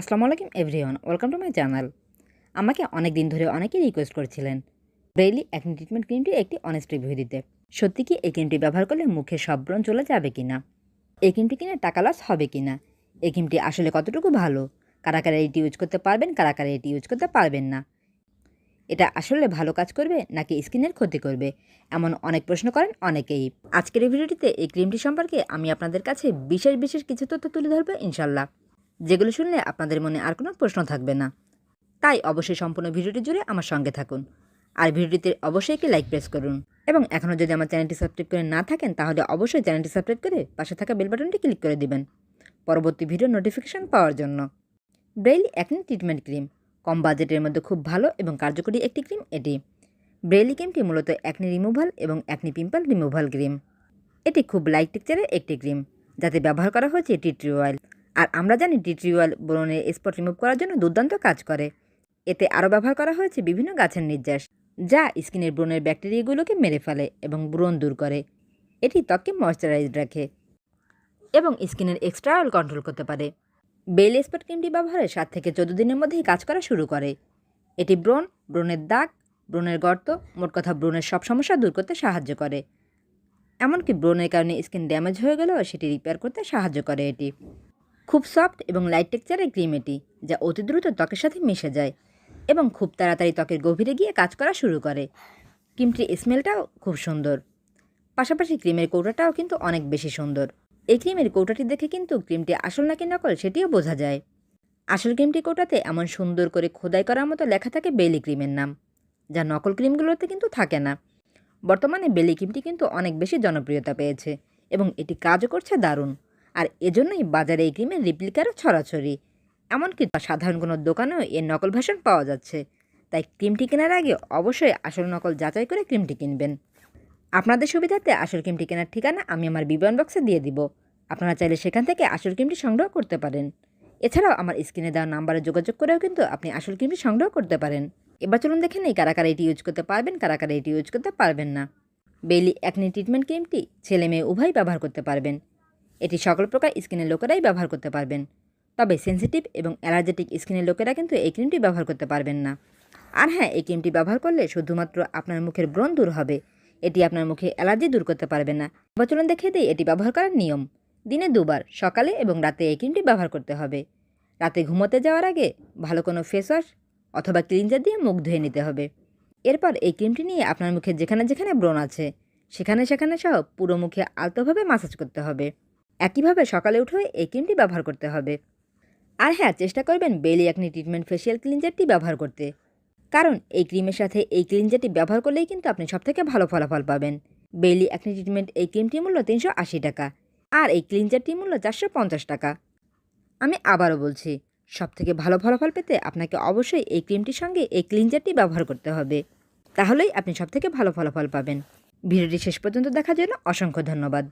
আসসালামু আলাইকুম everyone, welcome to my channel. আমাকে অনেক দিন ধরে অনেকেই রিকোয়েস্ট করছিলেন ডেইলি অ্যাকনি ট্রিটমেন্ট ক্রিমটি একটি অনেস্ট রিভিউ দিতে। সত্যি কি এই ক্রিমটি ব্যবহার করলে মুখের সব ব্রণ চলে যাবে কিনা, এই ক্রিমটি কিনে টাকা লস হবে কিনা, এই ক্রিমটি আসলে কতটুকু ভালো, কারা কারা এটি ইউজ করতে পারবেন, কারা কারা এটি ইউজ করতে পারবেন না, এটা আসলে ভালো কাজ করবে নাকি স্কিনের ক্ষতি করবে, এমন অনেক প্রশ্ন করেন অনেকেই। আজকের এই ভিডিওটিতে এই ক্রিমটি সম্পর্কে আমি আপনাদের কাছে বিশেষ বিশেষ কিছু তথ্য তুলে ধরবো ইনশাল্লাহ, যেগুলো শুনলে আপনাদের মনে আর কোনো প্রশ্ন থাকবে না। তাই অবশ্যই সম্পূর্ণ ভিডিওটি জুড়ে আমার সঙ্গে থাকুন, আর ভিডিওটিতে অবশ্যই একটি লাইক প্রেস করুন, এবং এখনও যদি আমার চ্যানেলটি সাবস্ক্রাইব করে না থাকেন তাহলে অবশ্যই চ্যানেলটি সাবস্ক্রাইব করে পাশে থাকা বেল বাটনটি ক্লিক করে দিবেন পরবর্তী ভিডিও নোটিফিকেশন পাওয়ার জন্য। ব্রেইলি অ্যাকনি ট্রিটমেন্ট ক্রিম কম বাজেটের মধ্যে খুব ভালো এবং কার্যকরী একটি ক্রিম এটি। ব্রেইলি ক্রিমটি মূলত অ্যাকনি রিমুভাল এবং অ্যাকনি পিম্পল রিমুভাল ক্রিম। এটি খুব লাইট টেক্সচারের একটি ক্রিম, যাতে ব্যবহার করা হয়েছে টি ট্রি অয়েল। আর আমরা জানি টি ট্রি অয়েল ব্রণের স্পট রিমুভ করার জন্য দুর্দান্ত কাজ করে। এতে আরও ব্যবহার করা হয়েছে বিভিন্ন গাছের নির্যাস, যা স্কিনের ব্রণের ব্যাকটেরিয়াগুলোকে মেরে ফেলে এবং ব্রণ দূর করে। এটি ত্বককে ময়শ্চারাইজড রাখে এবং স্কিনের এক্সট্রা অয়েল কন্ট্রোল করতে পারে। বেল স্পট ক্রিমটি ব্যবহারের 7 থেকে 14 দিনের মধ্যেই কাজ করা শুরু করে। এটি ব্রণের দাগ, ব্রণের গর্ত, মোট কথা ব্রণের সব সমস্যা দূর করতে সাহায্য করে। এমনকি ব্রণের কারণে স্কিন ড্যামেজ হয়ে গেলেও সেটি রিপেয়ার করতে সাহায্য করে। এটি খুব সফট এবং লাইট টেক্সচারের ক্রিম এটি, যা অতি দ্রুত ত্বকের সাথে মিশে যায় এবং খুব তাড়াতাড়ি ত্বকের গভীরে গিয়ে কাজ করা শুরু করে। ক্রিমটির স্মেলটাও খুব সুন্দর, পাশাপাশি ক্রিমের কৌটাটাও কিন্তু অনেক বেশি সুন্দর। এই ক্রিমের কৌটাটি দেখে কিন্তু ক্রিমটি আসল নাকি নকল সেটিও বোঝা যায়। আসল ক্রিমটির কৌটাতে এমন সুন্দর করে খোদাই করার মতো লেখা থাকে বেলি ক্রিমের নাম, যা নকল ক্রিমগুলোতে কিন্তু থাকে না। বর্তমানে বেলি ক্রিমটি কিন্তু অনেক বেশি জনপ্রিয়তা পেয়েছে এবং এটি কাজও করছে দারুণ। আর এজন্যই বাজারে এই ক্রিমের রিপ্লিকারও ছড়াছড়ি, এমনকি সাধারণ কোনো দোকানেও এর নকল ভার্সন পাওয়া যাচ্ছে। তাই ক্রিমটি কেনার আগে অবশ্যই আসল নকল যাচাই করে ক্রিমটি কিনবেন। আপনাদের সুবিধার্থে আসল ক্রিমটি কেনার ঠিকানা আমি আমার বিবরণ বক্সে দিয়ে দিব, আপনারা চাইলে সেখান থেকে আসল ক্রিমটি সংগ্রহ করতে পারেন। এছাড়াও আমার স্ক্রিনে দেওয়া নাম্বারে যোগাযোগ করেও কিন্তু আপনি আসল ক্রিমটি সংগ্রহ করতে পারেন। এবার চলুন দেখে নেই কারা কারা এটি ইউজ করতে পারবেন, কারা কারা এটি ইউজ করতে পারবেন না। বেলি অ্যাকনি ট্রিটমেন্ট ক্রিমটি ছেলে মেয়ে উভয়ই ব্যবহার করতে পারবেন। এটি সকল প্রকার স্কিনের লোকেরাই ব্যবহার করতে পারবেন, তবে সেনসিটিভ এবং অ্যালার্জেটিক স্কিনের লোকেরা কিন্তু এই ক্রিমটি ব্যবহার করতে পারবেন না। আর হ্যাঁ, এই ক্রিমটি ব্যবহার করলে শুধুমাত্র আপনার মুখের ব্রণ দূর হবে, এটি আপনার মুখে অ্যালার্জি দূর করতে পারবে না। এবার চলুন দেখে দিই এটি ব্যবহার করার নিয়ম। দিনে 2 বার, সকালে এবং রাতে এই ক্রিমটি ব্যবহার করতে হবে। রাতে ঘুমোতে যাওয়ার আগে ভালো কোনো ফেস ওয়াশ অথবা ক্লিনজার দিয়ে মুখ ধুয়ে নিতে হবে। এরপর এই ক্রিমটি নিয়ে আপনার মুখে যেখানে যেখানে ব্রণ আছে সেখানে সেখানে সহ পুরো মুখে আলতোভাবে মাসাজ করতে হবে। একইভাবে সকালে উঠে এই ক্রিমটি ব্যবহার করতে হবে। আর হ্যাঁ, চেষ্টা করবেন বেলি অ্যাকনি ট্রিটমেন্ট ফেসিয়াল ক্লিনজারটি ব্যবহার করতে, কারণ এই ক্রিমের সাথে এই ক্লিনজারটি ব্যবহার করলেই কিন্তু আপনি সবথেকে ভালো ফলাফল পাবেন। বেলি অ্যাকনি ট্রিটমেন্ট এই ক্রিমটির মূল্য 380 টাকা, আর এই ক্লিনজারটির মূল্য 450 টাকা। আমি আবারও বলছি, সবথেকে ভালো ফলাফল পেতে আপনাকে অবশ্যই এই ক্রিমটির সঙ্গে এই ক্লিনজারটি ব্যবহার করতে হবে, তাহলেই আপনি সবথেকে ভালো ফলাফল পাবেন। ভিডিওটি শেষ পর্যন্ত দেখার জন্য অসংখ্য ধন্যবাদ।